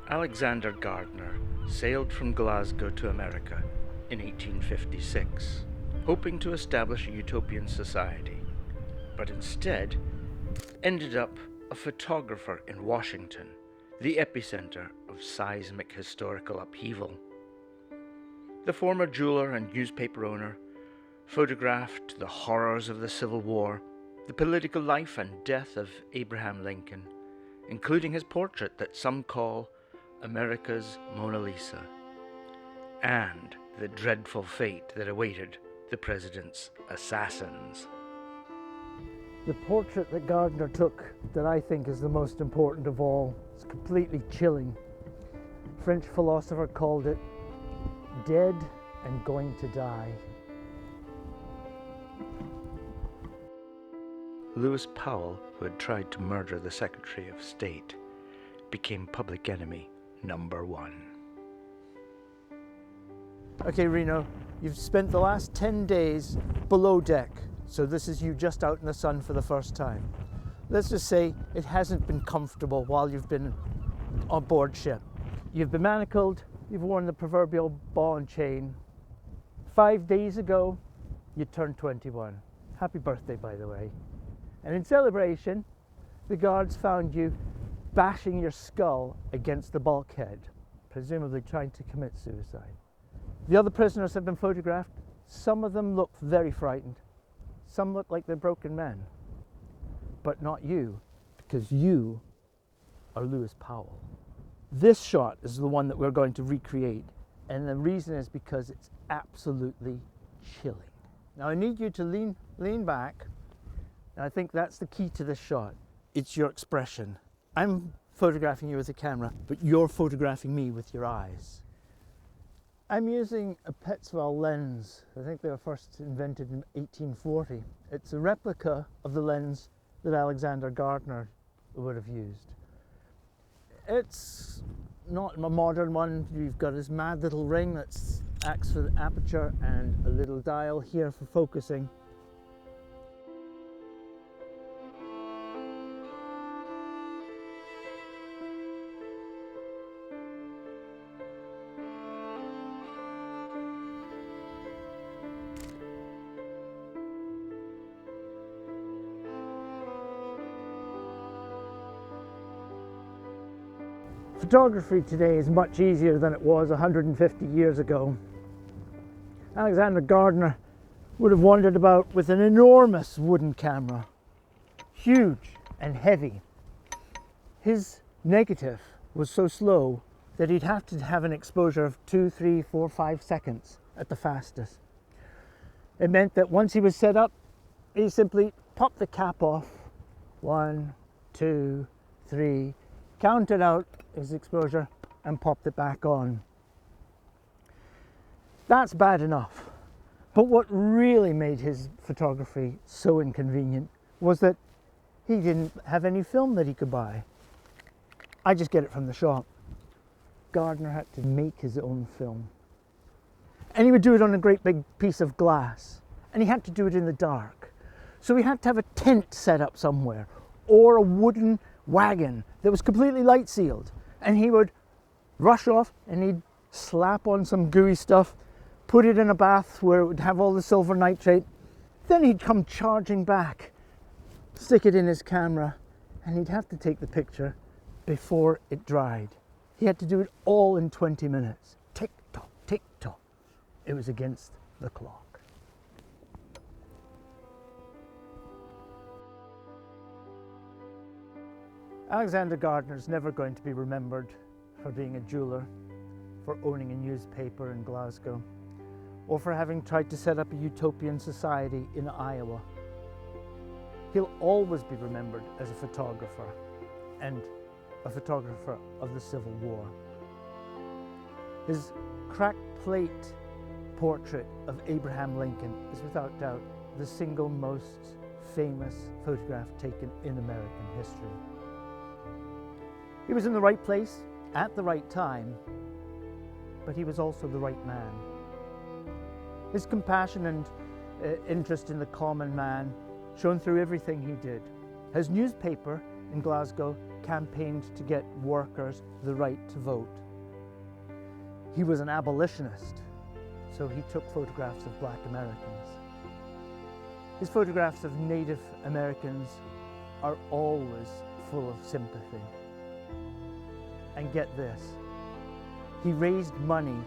Alexander Gardner sailed from Glasgow to America in 1856, hoping to establish a utopian society, but instead ended up a photographer in Washington, the epicenter of seismic historical upheaval. The former jeweler and newspaper owner photographed the horrors of the Civil War, the political life and death of Abraham Lincoln, including his portrait that some call America's Mona Lisa, and the dreadful fate that awaited the president's assassins. The portrait that Gardner took, that I think is the most important of all, is completely chilling. A French philosopher called it dead and going to die. Lewis Powell, who had tried to murder the Secretary of State, became public enemy number one. Okay, Reno, you've spent the last 10 days below deck, so this is you just out in the sun for the first time. Let's just say it hasn't been comfortable while you've been on board ship. You've been manacled, you've worn the proverbial ball and chain. 5 days ago, you turned 21. Happy birthday, by the way. And in celebration, the guards found you bashing your skull against the bulkhead, presumably trying to commit suicide. The other prisoners have been photographed. Some of them look very frightened. Some look like they're broken men. But not you, because you are Lewis Powell. This shot is the one that we're going to recreate, and the reason is because it's absolutely chilling. Now I need you to lean back, and I think that's the key to this shot. It's your expression. I'm photographing you with a camera, but you're photographing me with your eyes. I'm using a Petzval lens. I think they were first invented in 1840. It's a replica of the lens that Alexander Gardner would have used. It's not a modern one. You've got this mad little ring that acts for the aperture and a little dial here for focusing. Photography today is much easier than it was 150 years ago. Alexander Gardner would have wandered about with an enormous wooden camera, huge and heavy. His negative was so slow that he'd have to have an exposure of 2, 3, 4, 5 seconds at the fastest. It meant that once he was set up, he simply popped the cap off. 1, 2, 3, counted out his exposure and popped it back on. That's bad enough. But what really made his photography so inconvenient was that he didn't have any film that he could buy. I just get it from the shop. Gardner had to make his own film. And he would do it on a great big piece of glass. And he had to do it in the dark. So he had to have a tent set up somewhere, or a wooden wagon that was completely light sealed, and he would rush off and he'd slap on some gooey stuff, put it in a bath where it would have all the silver nitrate, then he'd come charging back, stick it in his camera, and he'd have to take the picture before it dried. He had to do it all in 20 minutes. Tick tock, tick tock. It was against the clock. Alexander Gardner is never going to be remembered for being a jeweler, for owning a newspaper in Glasgow, or for having tried to set up a utopian society in Iowa. He'll always be remembered as a photographer, and a photographer of the Civil War. His cracked plate portrait of Abraham Lincoln is without doubt the single most famous photograph taken in American history. He was in the right place at the right time, but he was also the right man. His compassion and interest in the common man shone through everything he did. His newspaper in Glasgow campaigned to get workers the right to vote. He was an abolitionist, so he took photographs of black Americans. His photographs of Native Americans are always full of sympathy. And get this, he raised money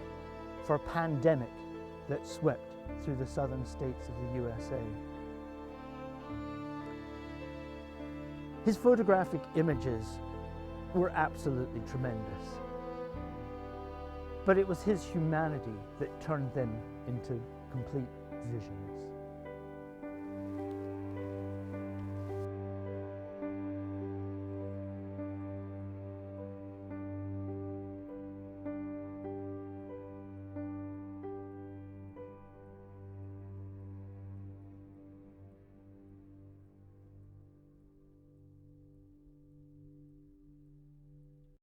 for a pandemic that swept through the southern states of the USA. His photographic images were absolutely tremendous. But it was his humanity that turned them into complete visions.